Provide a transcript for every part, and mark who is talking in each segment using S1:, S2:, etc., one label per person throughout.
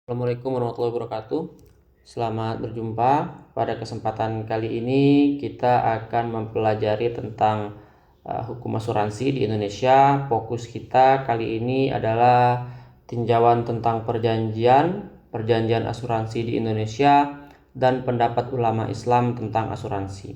S1: Assalamualaikum warahmatullahi wabarakatuh. Selamat berjumpa. Pada kesempatan kali ini kita akan mempelajari tentang hukum asuransi di Indonesia. Fokus kita kali ini adalah tinjauan tentang perjanjian asuransi di Indonesia dan pendapat ulama Islam tentang asuransi.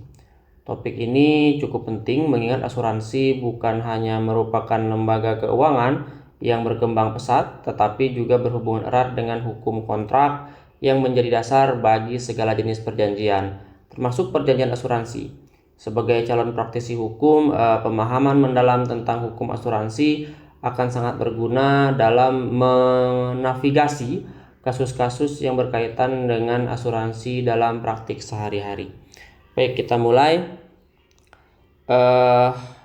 S1: Topik ini cukup penting mengingat asuransi bukan hanya merupakan lembaga keuangan yang berkembang pesat, tetapi juga berhubungan erat dengan hukum kontrak yang menjadi dasar bagi segala jenis perjanjian, termasuk perjanjian asuransi. Sebagai calon praktisi hukum, pemahaman mendalam tentang hukum asuransi akan sangat berguna dalam menavigasi kasus-kasus yang berkaitan dengan asuransi dalam praktik sehari-hari. Baik, kita mulai.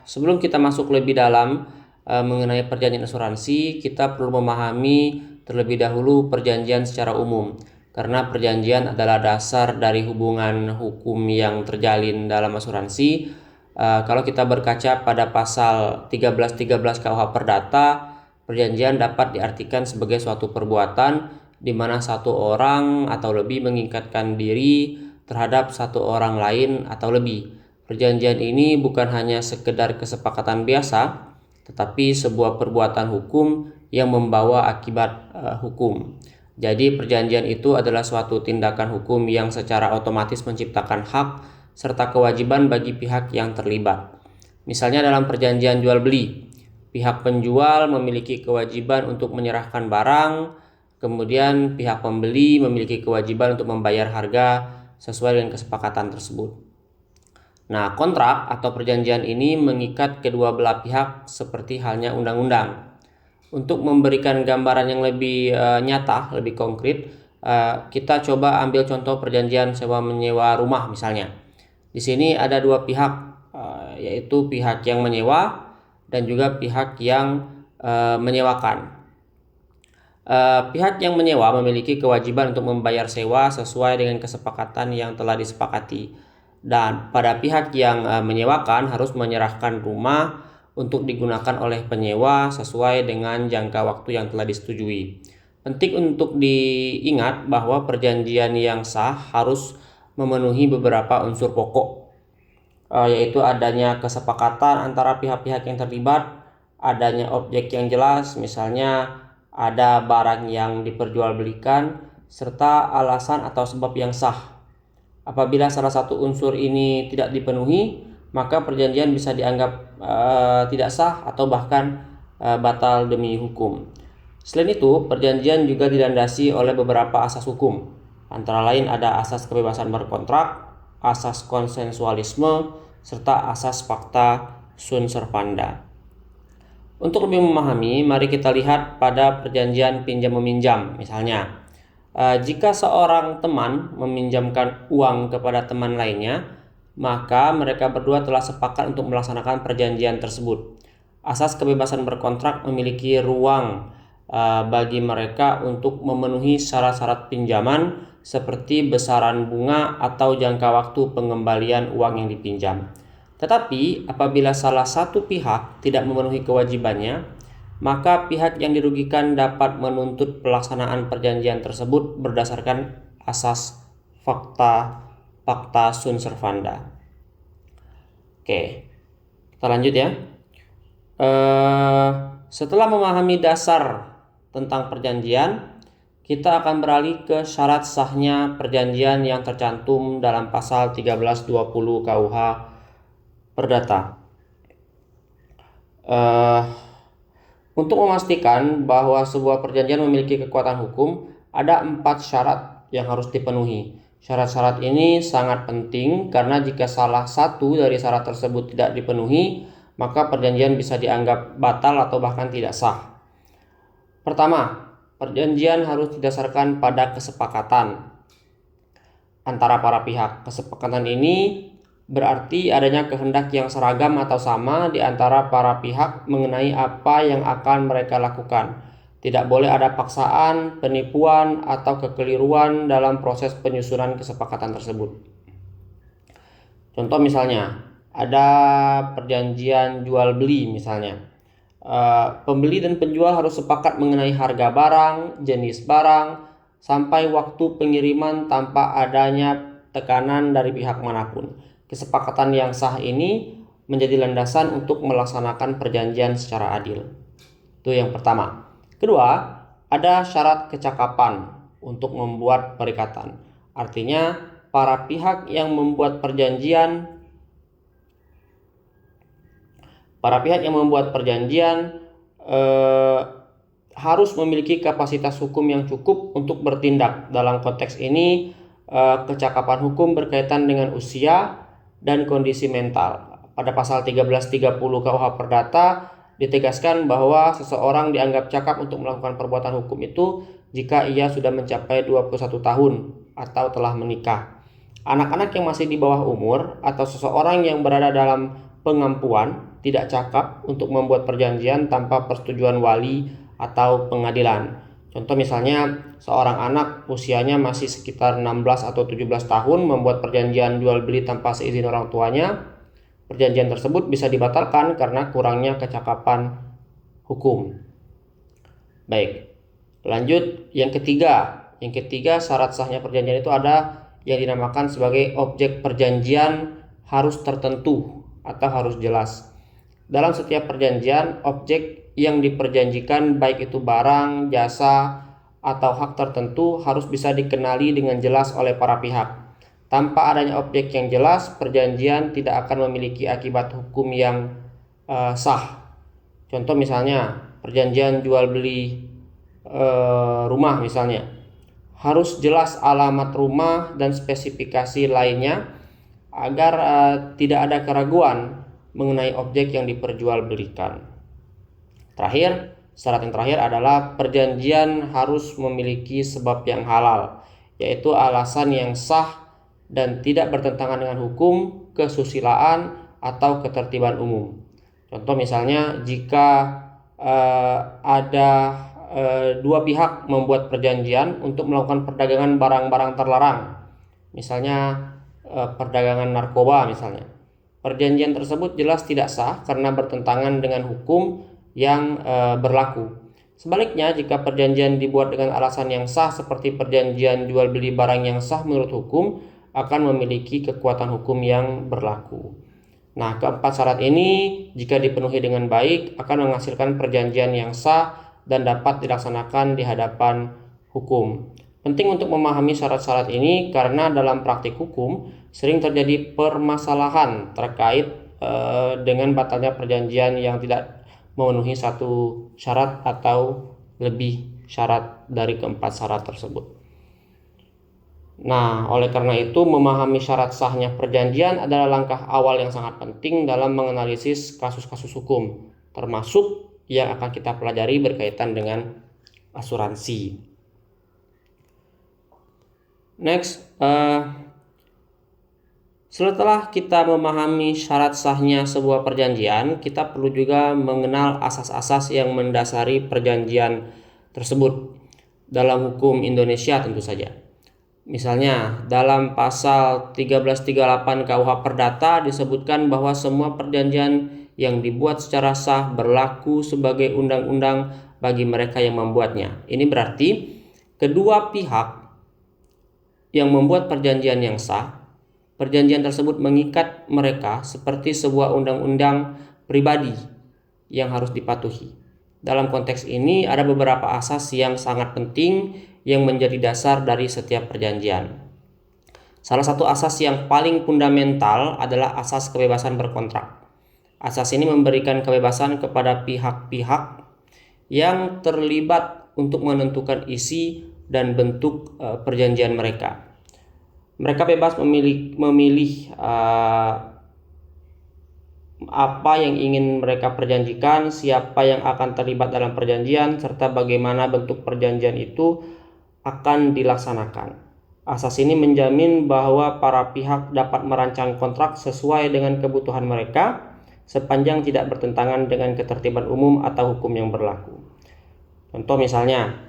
S1: Sebelum kita masuk lebih dalam mengenai perjanjian asuransi, kita perlu memahami terlebih dahulu perjanjian secara umum, karena perjanjian adalah dasar dari hubungan hukum yang terjalin dalam asuransi. Kalau kita berkaca pada pasal 1313 KUH Perdata, perjanjian dapat diartikan sebagai suatu perbuatan di mana satu orang atau lebih mengikatkan diri terhadap satu orang lain atau lebih. Perjanjian ini bukan hanya sekedar kesepakatan biasa, tetapi sebuah perbuatan hukum yang membawa akibat hukum. Jadi perjanjian itu adalah suatu tindakan hukum yang secara otomatis menciptakan hak serta kewajiban bagi pihak yang terlibat. Misalnya dalam perjanjian jual beli, pihak penjual memiliki kewajiban untuk menyerahkan barang, kemudian pihak pembeli memiliki kewajiban untuk membayar harga sesuai dengan kesepakatan tersebut. Nah, kontrak atau perjanjian ini mengikat kedua belah pihak seperti halnya undang-undang. Untuk memberikan gambaran yang lebih nyata, lebih konkret, kita coba ambil contoh perjanjian sewa menyewa rumah misalnya. Di sini ada dua pihak, yaitu pihak yang menyewa dan juga pihak yang menyewakan. Pihak yang menyewa memiliki kewajiban untuk membayar sewa sesuai dengan kesepakatan yang telah disepakati. Dan pada pihak yang menyewakan harus menyerahkan rumah untuk digunakan oleh penyewa sesuai dengan jangka waktu yang telah disetujui. Penting untuk diingat bahwa perjanjian yang sah harus memenuhi beberapa unsur pokok, yaitu adanya kesepakatan antara pihak-pihak yang terlibat, adanya objek yang jelas, misalnya ada barang yang diperjualbelikan, serta alasan atau sebab yang sah. Apabila salah satu unsur ini tidak dipenuhi, maka perjanjian bisa dianggap tidak sah atau bahkan batal demi hukum. Selain itu, perjanjian juga dilandasi oleh beberapa asas hukum. Antara lain ada asas kebebasan berkontrak, asas konsensualisme, serta asas fakta sunt servanda. Untuk lebih memahami, mari kita lihat pada perjanjian pinjam-meminjam misalnya. Jika seorang teman meminjamkan uang kepada teman lainnya, maka mereka berdua telah sepakat untuk melaksanakan perjanjian tersebut. Asas kebebasan berkontrak memiliki ruang bagi mereka untuk memenuhi syarat-syarat pinjaman seperti besaran bunga atau jangka waktu pengembalian uang yang dipinjam. Tetapi apabila salah satu pihak tidak memenuhi kewajibannya, maka pihak yang dirugikan dapat menuntut pelaksanaan perjanjian tersebut berdasarkan asas fakta sunt servanda. Oke, kita lanjut ya. Setelah memahami dasar tentang perjanjian, kita akan beralih ke syarat sahnya perjanjian yang tercantum dalam pasal 1320 KUH Perdata. Untuk memastikan bahwa sebuah perjanjian memiliki kekuatan hukum, ada 4 syarat yang harus dipenuhi. Syarat-syarat ini sangat penting karena jika salah satu dari syarat tersebut tidak dipenuhi, maka perjanjian bisa dianggap batal atau bahkan tidak sah. Pertama, perjanjian harus didasarkan pada kesepakatan antara para pihak. Kesepakatan ini berarti adanya kehendak yang seragam atau sama di antara para pihak mengenai apa yang akan mereka lakukan. Tidak boleh ada paksaan, penipuan, atau kekeliruan dalam proses penyusunan kesepakatan tersebut. Contoh misalnya, ada perjanjian jual beli misalnya. Pembeli dan penjual harus sepakat mengenai harga barang, jenis barang, sampai waktu pengiriman tanpa adanya tekanan dari pihak manapun. Kesepakatan yang sah ini menjadi landasan untuk melaksanakan perjanjian secara adil. Itu yang pertama. Kedua, ada syarat kecakapan untuk membuat perikatan. Artinya, para pihak yang membuat perjanjian harus memiliki kapasitas hukum yang cukup untuk bertindak. Dalam konteks ini, kecakapan hukum berkaitan dengan usia dan kondisi mental. Pada pasal 1330 KUH Perdata ditegaskan bahwa seseorang dianggap cakap untuk melakukan perbuatan hukum itu jika ia sudah mencapai 21 tahun atau telah menikah. Anak-anak yang masih di bawah umur atau seseorang yang berada dalam pengampuan tidak cakap untuk membuat perjanjian tanpa persetujuan wali atau pengadilan. Contoh misalnya seorang anak usianya masih sekitar 16 atau 17 tahun membuat perjanjian jual beli tanpa seizin orang tuanya. Perjanjian tersebut bisa dibatalkan karena kurangnya kecakapan hukum. Baik, lanjut yang ketiga. Yang ketiga, syarat sahnya perjanjian itu ada yang dinamakan sebagai objek perjanjian harus tertentu atau harus jelas. Dalam setiap perjanjian, objek yang diperjanjikan baik itu barang, jasa, atau hak tertentu harus bisa dikenali dengan jelas oleh para pihak. Tanpa adanya objek yang jelas, perjanjian tidak akan memiliki akibat hukum yang sah. Contoh misalnya, perjanjian jual beli rumah misalnya. Harus jelas alamat rumah dan spesifikasi lainnya agar tidak ada keraguan mengenai objek yang diperjualbelikan. Terakhir, syarat yang terakhir adalah perjanjian harus memiliki sebab yang halal, yaitu alasan yang sah dan tidak bertentangan dengan hukum, kesusilaan, atau ketertiban umum. Contoh misalnya jika ada dua pihak membuat perjanjian untuk melakukan perdagangan barang-barang terlarang, misalnya perdagangan narkoba misalnya. Perjanjian tersebut jelas tidak sah karena bertentangan dengan hukum yang berlaku. Sebaliknya, jika perjanjian dibuat dengan alasan yang sah seperti perjanjian jual beli barang yang sah menurut hukum, akan memiliki kekuatan hukum yang berlaku. Nah, keempat syarat ini jika dipenuhi dengan baik akan menghasilkan perjanjian yang sah dan dapat dilaksanakan di hadapan hukum. Penting untuk memahami syarat-syarat ini karena dalam praktik hukum sering terjadi permasalahan terkait dengan batalnya perjanjian yang tidak memenuhi satu syarat atau lebih syarat dari keempat syarat tersebut. Nah, oleh karena itu memahami syarat sahnya perjanjian adalah langkah awal yang sangat penting dalam menganalisis kasus-kasus hukum, termasuk yang akan kita pelajari berkaitan dengan asuransi. Next, setelah kita memahami syarat sahnya sebuah perjanjian, kita perlu juga mengenal asas-asas yang mendasari perjanjian tersebut dalam hukum Indonesia tentu saja. Misalnya, dalam pasal 1338 KUH Perdata disebutkan bahwa semua perjanjian yang dibuat secara sah berlaku sebagai undang-undang bagi mereka yang membuatnya. Ini berarti kedua pihak yang membuat perjanjian yang sah, perjanjian tersebut mengikat mereka seperti sebuah undang-undang pribadi yang harus dipatuhi. Dalam konteks ini ada beberapa asas yang sangat penting yang menjadi dasar dari setiap perjanjian. Salah satu asas yang paling fundamental adalah asas kebebasan berkontrak. Asas ini memberikan kebebasan kepada pihak-pihak yang terlibat untuk menentukan isi dan bentuk perjanjian mereka. Mereka bebas memilih apa yang ingin mereka perjanjikan, siapa yang akan terlibat dalam perjanjian, serta bagaimana bentuk perjanjian itu akan dilaksanakan. Asas ini menjamin bahwa para pihak dapat merancang kontrak sesuai dengan kebutuhan mereka sepanjang tidak bertentangan dengan ketertiban umum atau hukum yang berlaku. Contoh misalnya,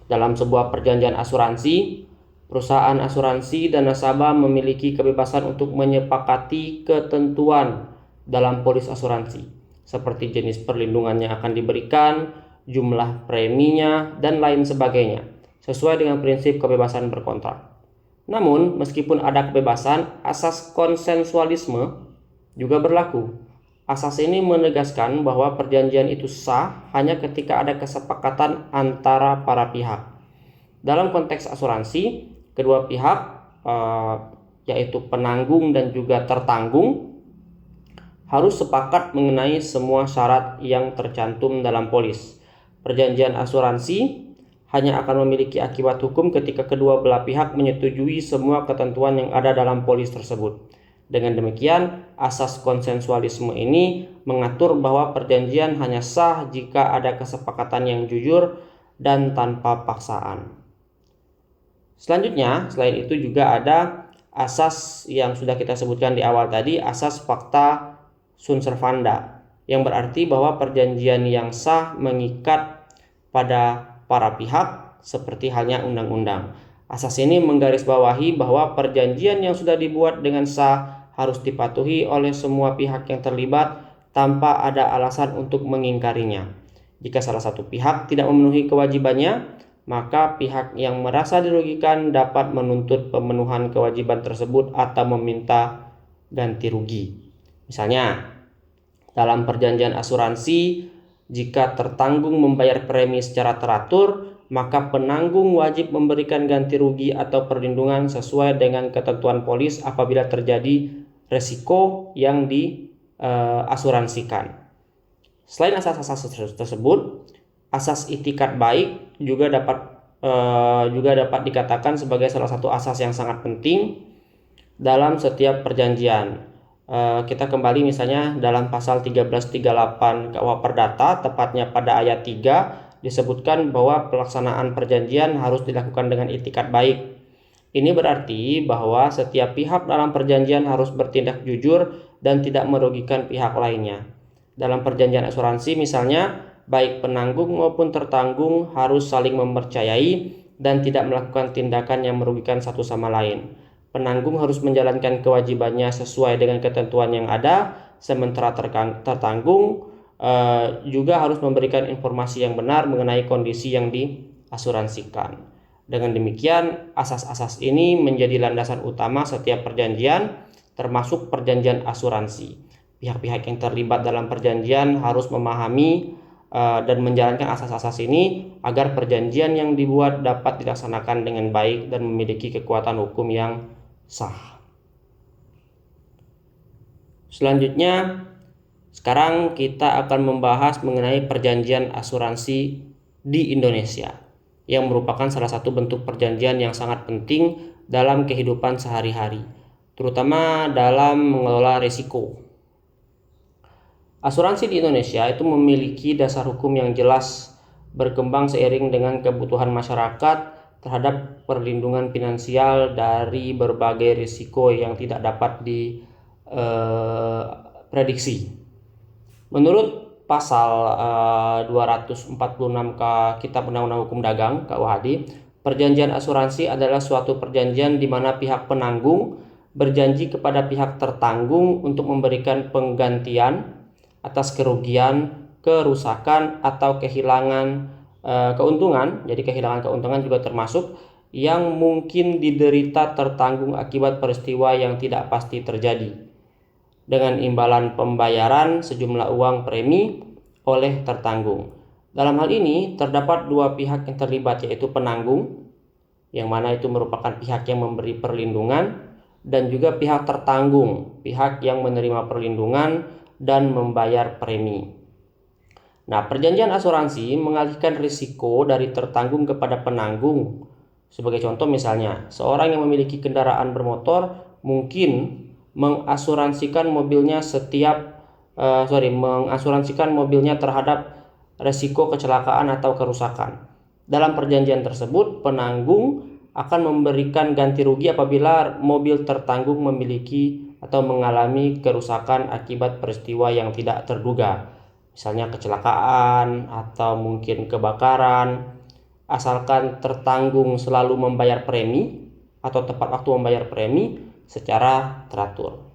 S1: dalam sebuah perjanjian asuransi, perusahaan asuransi dan nasabah memiliki kebebasan untuk menyepakati ketentuan dalam polis asuransi, seperti jenis perlindungan yang akan diberikan, jumlah preminya, dan lain sebagainya. sesuai dengan prinsip kebebasan berkontrak. Namun, meskipun ada kebebasan, asas konsensualisme juga berlaku. Asas ini menegaskan bahwa perjanjian itu sah hanya ketika ada kesepakatan antara para pihak. Dalam konteks asuransi, kedua pihak yaitu penanggung dan juga tertanggung harus sepakat mengenai semua syarat yang tercantum dalam polis. Perjanjian asuransi hanya akan memiliki akibat hukum ketika kedua belah pihak menyetujui semua ketentuan yang ada dalam polis tersebut. Dengan demikian, asas konsensualisme ini mengatur bahwa perjanjian hanya sah jika ada kesepakatan yang jujur dan tanpa paksaan. Selanjutnya, selain itu juga ada asas yang sudah kita sebutkan di awal tadi, asas pacta sunt servanda, yang berarti bahwa perjanjian yang sah mengikat pada para pihak seperti halnya undang-undang. Asas ini menggarisbawahi bahwa perjanjian yang sudah dibuat dengan sah harus dipatuhi oleh semua pihak yang terlibat tanpa ada alasan untuk mengingkarinya. Jika salah satu pihak tidak memenuhi kewajibannya, maka pihak yang merasa dirugikan dapat menuntut pemenuhan kewajiban tersebut atau meminta ganti rugi. Misalnya, dalam perjanjian asuransi, jika tertanggung membayar premi secara teratur, maka penanggung wajib memberikan ganti rugi atau perlindungan sesuai dengan ketentuan polis apabila terjadi resiko yang diasuransikan. Selain asas-asas tersebut, asas itikat baik juga dapat dikatakan sebagai salah satu asas yang sangat penting dalam setiap perjanjian. Kita kembali misalnya dalam pasal 1338 KUH Perdata, tepatnya pada ayat 3, disebutkan bahwa pelaksanaan perjanjian harus dilakukan dengan itikat baik. Ini berarti bahwa setiap pihak dalam perjanjian harus bertindak jujur dan tidak merugikan pihak lainnya. Dalam perjanjian asuransi misalnya, baik penanggung maupun tertanggung harus saling mempercayai dan tidak melakukan tindakan yang merugikan satu sama lain. Penanggung harus menjalankan kewajibannya sesuai dengan ketentuan yang ada, sementara tertanggung juga harus memberikan informasi yang benar mengenai kondisi yang diasuransikan. Dengan demikian, asas-asas ini menjadi landasan utama setiap perjanjian, termasuk perjanjian asuransi. Pihak-pihak yang terlibat dalam perjanjian harus memahami dan menjalankan asas-asas ini agar perjanjian yang dibuat dapat dilaksanakan dengan baik dan memiliki kekuatan hukum yang sah. Selanjutnya, sekarang kita akan membahas mengenai perjanjian asuransi di Indonesia, yang merupakan salah satu bentuk perjanjian yang sangat penting dalam kehidupan sehari-hari, terutama dalam mengelola risiko. Asuransi di Indonesia itu memiliki dasar hukum yang jelas, berkembang seiring dengan kebutuhan masyarakat terhadap perlindungan finansial dari berbagai risiko yang tidak dapat diprediksi. Menurut pasal 246 Kitab Undang-Undang Hukum Dagang KUHD, perjanjian asuransi adalah suatu perjanjian di mana pihak penanggung berjanji kepada pihak tertanggung untuk memberikan penggantian atas kerugian, kerusakan, atau kehilangan keuntungan. Jadi kehilangan keuntungan juga termasuk yang mungkin diderita tertanggung akibat peristiwa yang tidak pasti terjadi, dengan imbalan pembayaran sejumlah uang premi oleh tertanggung. Dalam hal ini terdapat dua pihak yang terlibat, yaitu penanggung, yang mana itu merupakan pihak yang memberi perlindungan, dan juga pihak tertanggung, pihak yang menerima perlindungan dan membayar premi. Nah, perjanjian asuransi mengalihkan risiko dari tertanggung kepada penanggung. Sebagai contoh misalnya, seorang yang memiliki kendaraan bermotor mungkin mengasuransikan mobilnya terhadap risiko kecelakaan atau kerusakan. Dalam perjanjian tersebut, penanggung akan memberikan ganti rugi apabila mobil tertanggung memiliki atau mengalami kerusakan akibat peristiwa yang tidak terduga, misalnya kecelakaan atau mungkin kebakaran, asalkan tertanggung selalu membayar premi atau tepat waktu membayar premi secara teratur.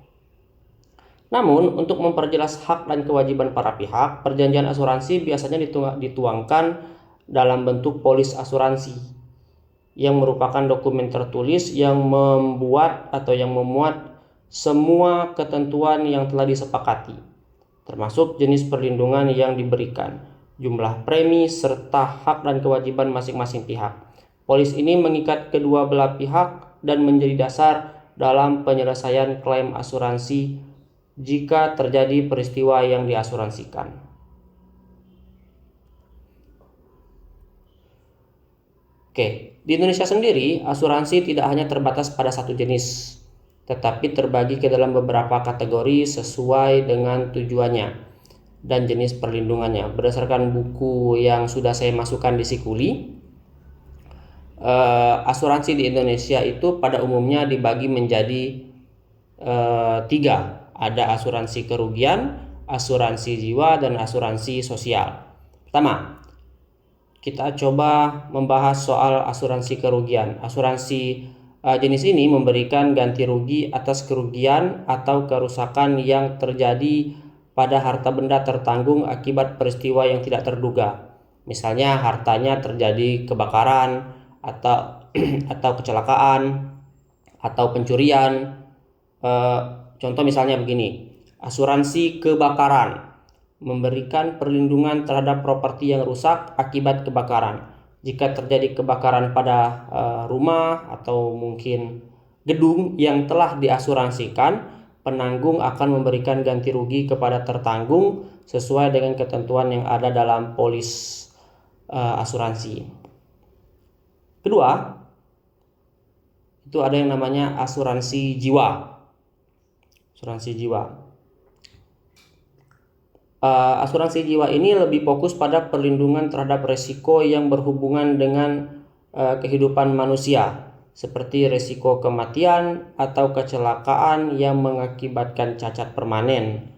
S1: Namun, untuk memperjelas hak dan kewajiban para pihak, perjanjian asuransi biasanya dituangkan dalam bentuk polis asuransi. yang merupakan dokumen tertulis yang membuat atau yang memuat semua ketentuan yang telah disepakati, termasuk jenis perlindungan yang diberikan, jumlah premi, serta hak dan kewajiban masing-masing pihak. Polis ini mengikat kedua belah pihak dan menjadi dasar dalam penyelesaian klaim asuransi jika terjadi peristiwa yang diasuransikan. Oke, di Indonesia sendiri, asuransi tidak hanya terbatas pada satu jenis, tetapi terbagi ke dalam beberapa kategori sesuai dengan tujuannya dan jenis perlindungannya. Berdasarkan buku yang sudah saya masukkan di Sikuli, asuransi di Indonesia itu pada umumnya dibagi menjadi 3. Ada asuransi kerugian, asuransi jiwa, dan asuransi sosial. Pertama, kita coba membahas soal asuransi kerugian. Asuransi jenis ini memberikan ganti rugi atas kerugian atau kerusakan yang terjadi pada harta benda tertanggung akibat peristiwa yang tidak terduga. Misalnya hartanya terjadi kebakaran atau kecelakaan atau pencurian. Contoh misalnya begini, asuransi kebakaran memberikan perlindungan terhadap properti yang rusak akibat kebakaran. Jika terjadi kebakaran pada rumah atau mungkin gedung yang telah diasuransikan, penanggung akan memberikan ganti rugi kepada tertanggung sesuai dengan ketentuan yang ada dalam polis asuransi. Kedua, itu ada yang namanya asuransi jiwa. Asuransi jiwa. Asuransi jiwa ini lebih fokus pada perlindungan terhadap resiko yang berhubungan dengan kehidupan manusia, seperti resiko kematian atau kecelakaan yang mengakibatkan cacat permanen.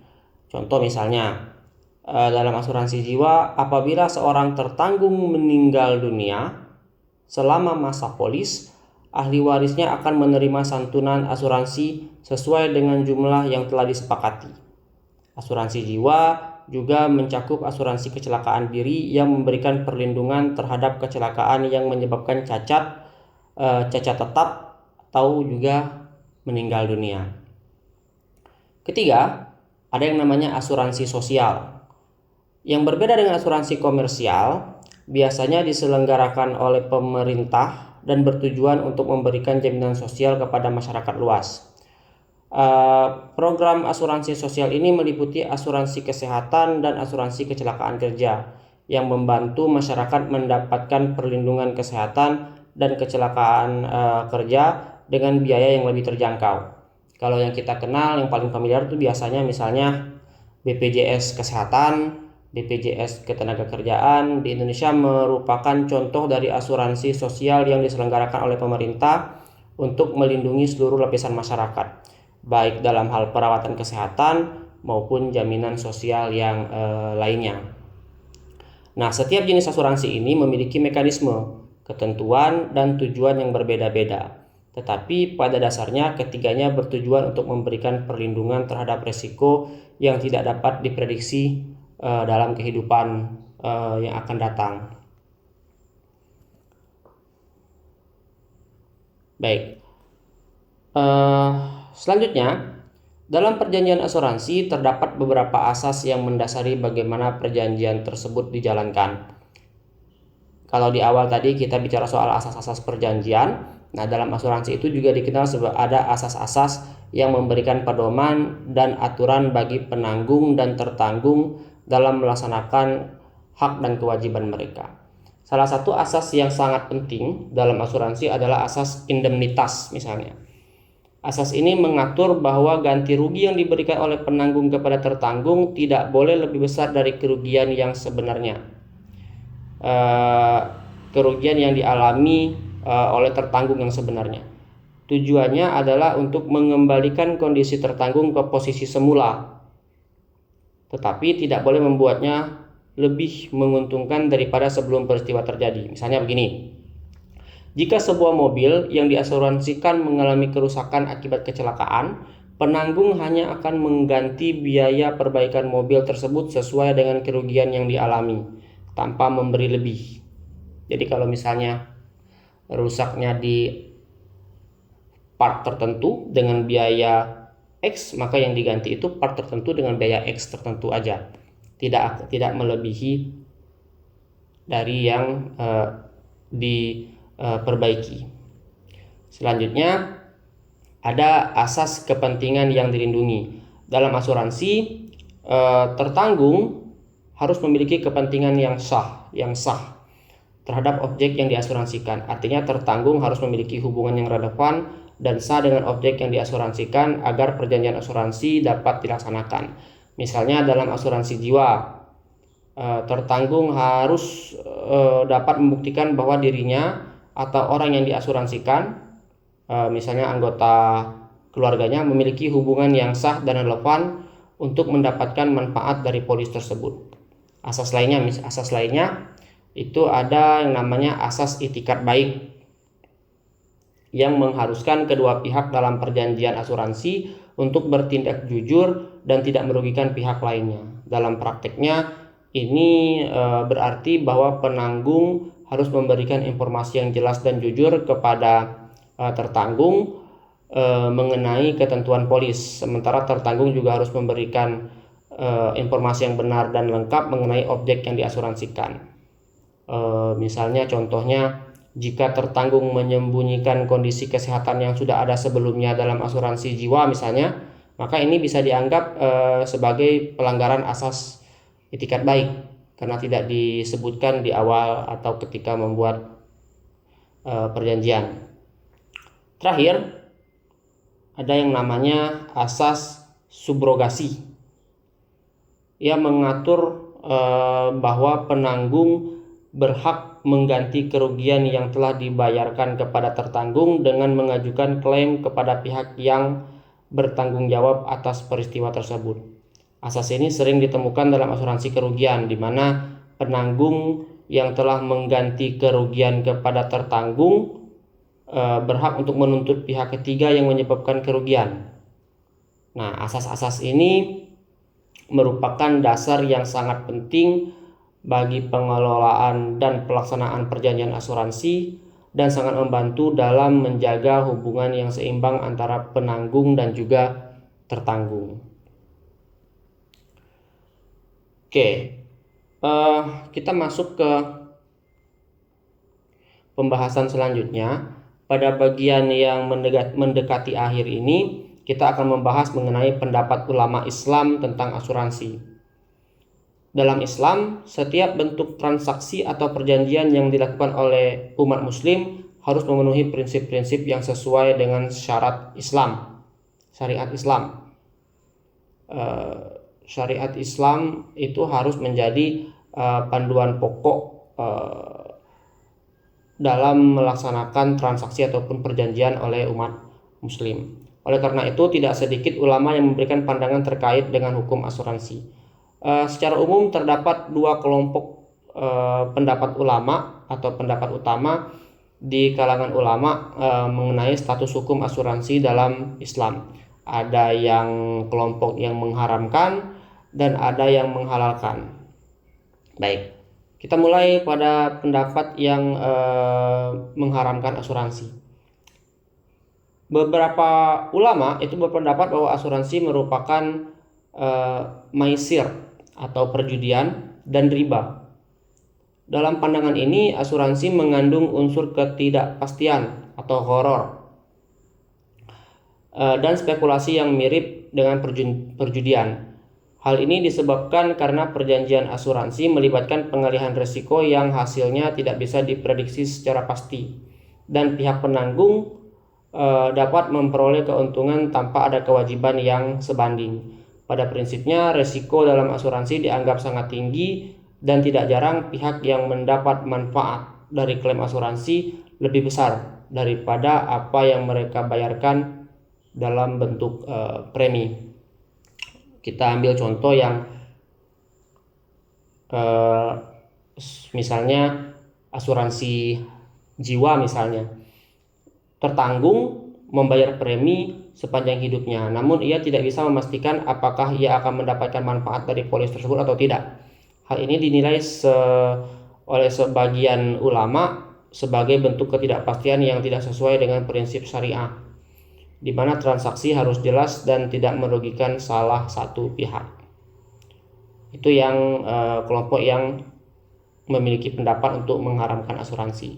S1: Contoh misalnya, dalam asuransi jiwa, apabila seorang tertanggung meninggal dunia selama masa polis, ahli warisnya akan menerima santunan asuransi sesuai dengan jumlah yang telah disepakati. Asuransi jiwa juga mencakup asuransi kecelakaan diri yang memberikan perlindungan terhadap kecelakaan yang menyebabkan cacat tetap atau juga meninggal dunia. Ketiga, ada yang namanya asuransi sosial. Yang berbeda dengan asuransi komersial, biasanya diselenggarakan oleh pemerintah dan bertujuan untuk memberikan jaminan sosial kepada masyarakat luas. Program asuransi sosial ini meliputi asuransi kesehatan dan asuransi kecelakaan kerja yang membantu masyarakat mendapatkan perlindungan kesehatan dan kecelakaan kerja dengan biaya yang lebih terjangkau. Kalau yang kita kenal, yang paling familiar itu biasanya misalnya BPJS Kesehatan, BPJS Ketenagakerjaan. Di Indonesia merupakan contoh dari asuransi sosial yang diselenggarakan oleh pemerintah untuk melindungi seluruh lapisan masyarakat, baik dalam hal perawatan kesehatan maupun jaminan sosial yang lainnya. Nah, setiap jenis asuransi ini memiliki mekanisme, ketentuan, dan tujuan yang berbeda-beda. Tetapi pada dasarnya ketiganya bertujuan untuk memberikan perlindungan terhadap risiko yang tidak dapat diprediksi dalam kehidupan yang akan datang. Baik. Selanjutnya, dalam perjanjian asuransi terdapat beberapa asas yang mendasari bagaimana perjanjian tersebut dijalankan. Kalau di awal tadi kita bicara soal asas-asas perjanjian, nah dalam asuransi itu juga dikenal sebagai ada asas-asas yang memberikan pedoman dan aturan bagi penanggung dan tertanggung dalam melaksanakan hak dan kewajiban mereka. Salah satu asas yang sangat penting dalam asuransi adalah asas indemnitas misalnya. Asas ini mengatur bahwa ganti rugi yang diberikan oleh penanggung kepada tertanggung tidak boleh lebih besar dari kerugian yang sebenarnya. Kerugian yang dialami oleh tertanggung yang sebenarnya. Tujuannya adalah untuk mengembalikan kondisi tertanggung ke posisi semula, tetapi tidak boleh membuatnya lebih menguntungkan daripada sebelum peristiwa terjadi. Misalnya begini, jika sebuah mobil yang diasuransikan mengalami kerusakan akibat kecelakaan, penanggung hanya akan mengganti biaya perbaikan mobil tersebut sesuai dengan kerugian yang dialami, tanpa memberi lebih. Jadi kalau misalnya rusaknya di part tertentu dengan biaya X, maka yang diganti itu part tertentu dengan biaya X tertentu aja, tidak melebihi dari yang diperbaiki. Selanjutnya ada asas kepentingan yang dilindungi. Dalam asuransi, tertanggung harus memiliki kepentingan yang sah terhadap objek yang diasuransikan. Artinya tertanggung harus memiliki hubungan yang relevan dan sah dengan objek yang diasuransikan agar perjanjian asuransi dapat dilaksanakan. Misalnya dalam asuransi jiwa, tertanggung harus dapat membuktikan bahwa dirinya atau orang yang diasuransikan, misalnya anggota keluarganya, memiliki hubungan yang sah dan relevan untuk mendapatkan manfaat dari polis tersebut. Asas lainnya itu ada yang namanya asas itikat baik, yang mengharuskan kedua pihak dalam perjanjian asuransi untuk bertindak jujur dan tidak merugikan pihak lainnya. Dalam prakteknya ini berarti bahwa penanggung harus memberikan informasi yang jelas dan jujur kepada tertanggung mengenai ketentuan polis, sementara tertanggung juga harus memberikan informasi yang benar dan lengkap mengenai objek yang diasuransikan. Misalnya contohnya, jika tertanggung menyembunyikan kondisi kesehatan yang sudah ada sebelumnya dalam asuransi jiwa misalnya, maka ini bisa dianggap sebagai pelanggaran asas itikat baik karena tidak disebutkan di awal atau ketika membuat perjanjian. Terakhir, ada yang namanya asas subrogasi. Ia mengatur bahwa penanggung berhak mengganti kerugian yang telah dibayarkan kepada tertanggung dengan mengajukan klaim kepada pihak yang bertanggung jawab atas peristiwa tersebut. Asas ini sering ditemukan dalam asuransi kerugian, di mana penanggung yang telah mengganti kerugian kepada tertanggung berhak untuk menuntut pihak ketiga yang menyebabkan kerugian. Nah, asas-asas ini merupakan dasar yang sangat penting bagi pengelolaan dan pelaksanaan perjanjian asuransi dan sangat membantu dalam menjaga hubungan yang seimbang antara penanggung dan juga tertanggung. Oke, kita masuk ke pembahasan selanjutnya. Pada bagian yang mendekati akhir ini, kita akan membahas mengenai pendapat ulama Islam tentang asuransi. Dalam Islam, setiap bentuk transaksi atau perjanjian yang dilakukan oleh umat muslim harus memenuhi prinsip-prinsip yang sesuai dengan syariat Islam. Syariat Islam itu harus menjadi panduan pokok dalam melaksanakan transaksi ataupun perjanjian oleh umat muslim. Oleh karena itu, tidak sedikit ulama yang memberikan pandangan terkait dengan hukum asuransi. Secara umum terdapat dua kelompok pendapat ulama atau pendapat utama di kalangan ulama mengenai status hukum asuransi dalam Islam. Ada yang kelompok yang mengharamkan dan ada yang menghalalkan. Baik, kita mulai pada pendapat yang mengharamkan asuransi. Beberapa ulama itu berpendapat bahwa asuransi merupakan maisir atau perjudian dan riba. Dalam pandangan ini, asuransi mengandung unsur ketidakpastian atau horor dan spekulasi yang mirip dengan perjudian. Hal ini disebabkan karena perjanjian asuransi melibatkan pengalihan risiko yang hasilnya tidak bisa diprediksi secara pasti, dan pihak penanggung dapat memperoleh keuntungan tanpa ada kewajiban yang sebanding. Pada prinsipnya, risiko dalam asuransi dianggap sangat tinggi dan tidak jarang pihak yang mendapat manfaat dari klaim asuransi lebih besar daripada apa yang mereka bayarkan dalam bentuk premi. Kita ambil contoh yang misalnya asuransi jiwa misalnya. Tertanggung membayar premi sepanjang hidupnya, namun ia tidak bisa memastikan apakah ia akan mendapatkan manfaat dari polis tersebut atau tidak. Hal ini dinilai oleh sebagian ulama sebagai bentuk ketidakpastian yang tidak sesuai dengan prinsip syariah, di mana transaksi harus jelas dan tidak merugikan salah satu pihak. Itu yang kelompok yang memiliki pendapat untuk mengharamkan asuransi.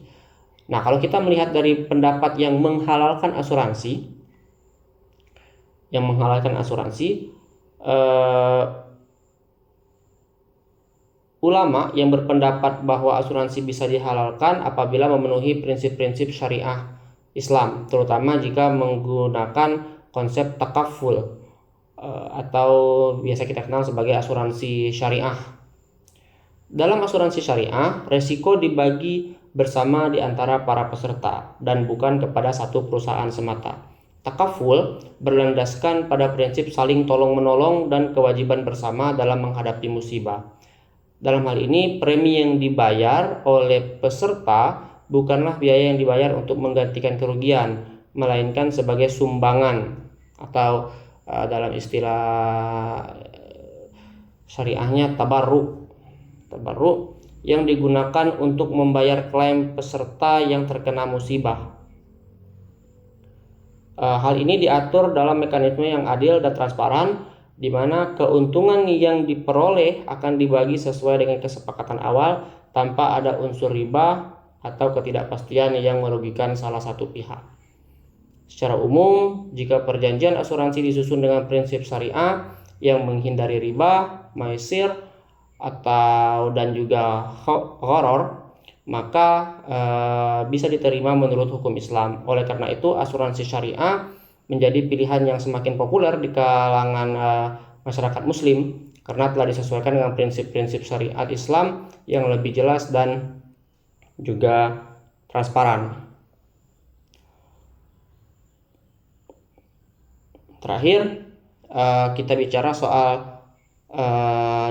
S1: Nah, kalau kita melihat dari pendapat yang menghalalkan asuransi, ulama yang berpendapat bahwa asuransi bisa dihalalkan apabila memenuhi prinsip-prinsip syariah Islam, terutama jika menggunakan konsep takaful atau biasa kita kenal sebagai asuransi syariah. Dalam asuransi syariah, resiko dibagi bersama di antara para peserta dan bukan kepada satu perusahaan semata. Takaful berlandaskan pada prinsip saling tolong-menolong dan kewajiban bersama dalam menghadapi musibah. Dalam hal ini, premi yang dibayar oleh peserta bukanlah biaya yang dibayar untuk menggantikan kerugian, melainkan sebagai sumbangan atau dalam istilah syariahnya tabarruk yang digunakan untuk membayar klaim peserta yang terkena musibah. Hal ini diatur dalam mekanisme yang adil dan transparan, di mana keuntungan yang diperoleh akan dibagi sesuai dengan kesepakatan awal tanpa ada unsur riba atau ketidakpastian yang merugikan salah satu pihak. Secara umum, jika perjanjian asuransi disusun dengan prinsip syariah yang menghindari riba, maisir, dan juga gharar, maka bisa diterima menurut hukum Islam. Oleh karena itu, asuransi syariah menjadi pilihan yang semakin populer di kalangan masyarakat muslim karena telah disesuaikan dengan prinsip-prinsip syariat Islam yang lebih jelas dan juga transparan. Terakhir, kita bicara soal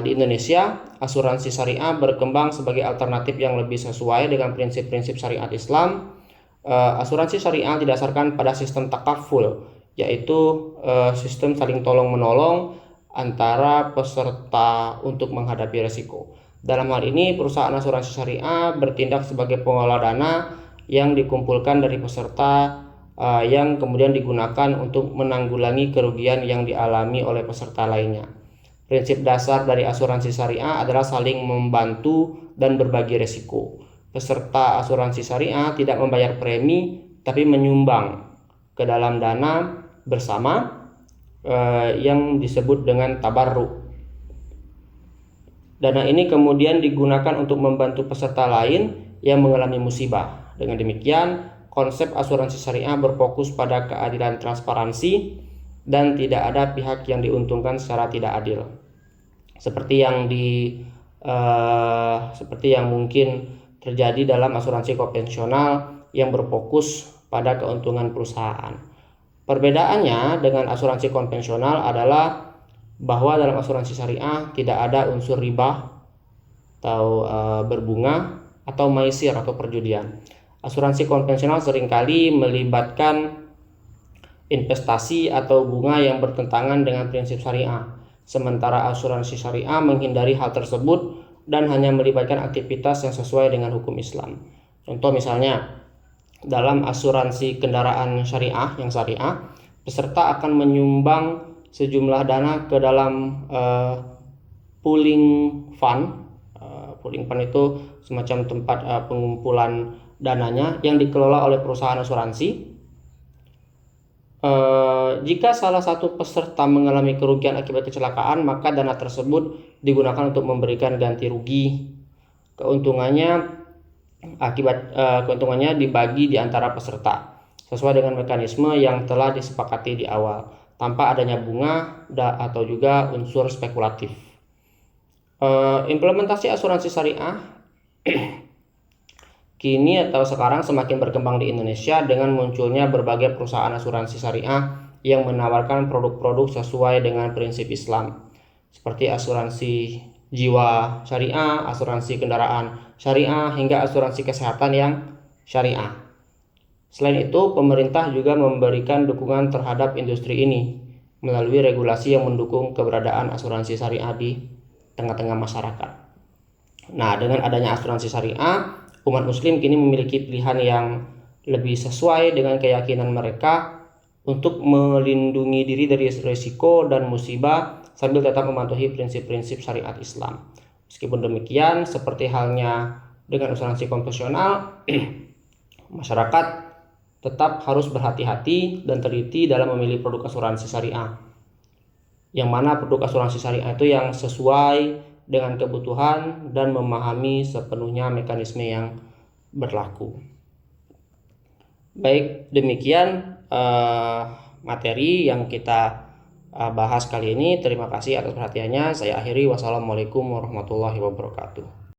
S1: di Indonesia, asuransi syariah berkembang sebagai alternatif yang lebih sesuai dengan prinsip-prinsip syariat Islam. Asuransi syariah didasarkan pada sistem takaful, yaitu sistem saling tolong-menolong antara peserta untuk menghadapi resiko. Dalam hal ini, perusahaan asuransi syariah bertindak sebagai pengelola dana yang dikumpulkan dari peserta yang kemudian digunakan untuk menanggulangi kerugian yang dialami oleh peserta lainnya. Prinsip dasar dari asuransi syariah adalah saling membantu dan berbagi resiko. Peserta asuransi syariah tidak membayar premi, tapi menyumbang ke dalam dana bersama yang disebut dengan tabarruk. Dana ini kemudian digunakan untuk membantu peserta lain yang mengalami musibah. Dengan demikian, konsep asuransi syariah berfokus pada keadilan transparansi dan tidak ada pihak yang diuntungkan secara tidak adil. Seperti yang mungkin terjadi dalam asuransi konvensional yang berfokus pada keuntungan perusahaan. Perbedaannya dengan asuransi konvensional adalah bahwa dalam asuransi syariah tidak ada unsur riba atau berbunga atau maisir atau perjudian. Asuransi konvensional seringkali melibatkan investasi atau bunga yang bertentangan dengan prinsip syariah. Sementara asuransi syariah menghindari hal tersebut dan hanya melibatkan aktivitas yang sesuai dengan hukum Islam. Contoh misalnya, dalam asuransi kendaraan syariah, peserta akan menyumbang sejumlah dana ke dalam pooling fund. Pooling fund itu semacam tempat pengumpulan dananya yang dikelola oleh perusahaan asuransi. Jika salah satu peserta mengalami kerugian akibat kecelakaan, maka dana tersebut digunakan untuk memberikan ganti rugi. Keuntungannya dibagi di antara peserta sesuai dengan mekanisme yang telah disepakati di awal, tanpa adanya bunga atau juga unsur spekulatif. Implementasi asuransi syariah kini atau sekarang semakin berkembang di Indonesia dengan munculnya berbagai perusahaan asuransi syariah yang menawarkan produk-produk sesuai dengan prinsip Islam, seperti asuransi jiwa syariah, asuransi kendaraan syariah, hingga asuransi kesehatan yang syariah. Selain itu, pemerintah juga memberikan dukungan terhadap industri ini melalui regulasi yang mendukung keberadaan asuransi syariah di tengah-tengah masyarakat. Nah, dengan adanya asuransi syariah, umat muslim kini memiliki pilihan yang lebih sesuai dengan keyakinan mereka untuk melindungi diri dari risiko dan musibah sambil tetap mematuhi prinsip-prinsip syariat Islam. Meskipun demikian, seperti halnya dengan asuransi konvensional, masyarakat tetap harus berhati-hati dan teliti dalam memilih produk asuransi syariah. Yang mana produk asuransi syariah itu yang sesuai dengan kebutuhan dan memahami sepenuhnya mekanisme yang berlaku. Baik, demikian materi yang kita bahas kali ini. Terima kasih atas perhatiannya. Saya akhiri. Wassalamualaikum warahmatullahi wabarakatuh.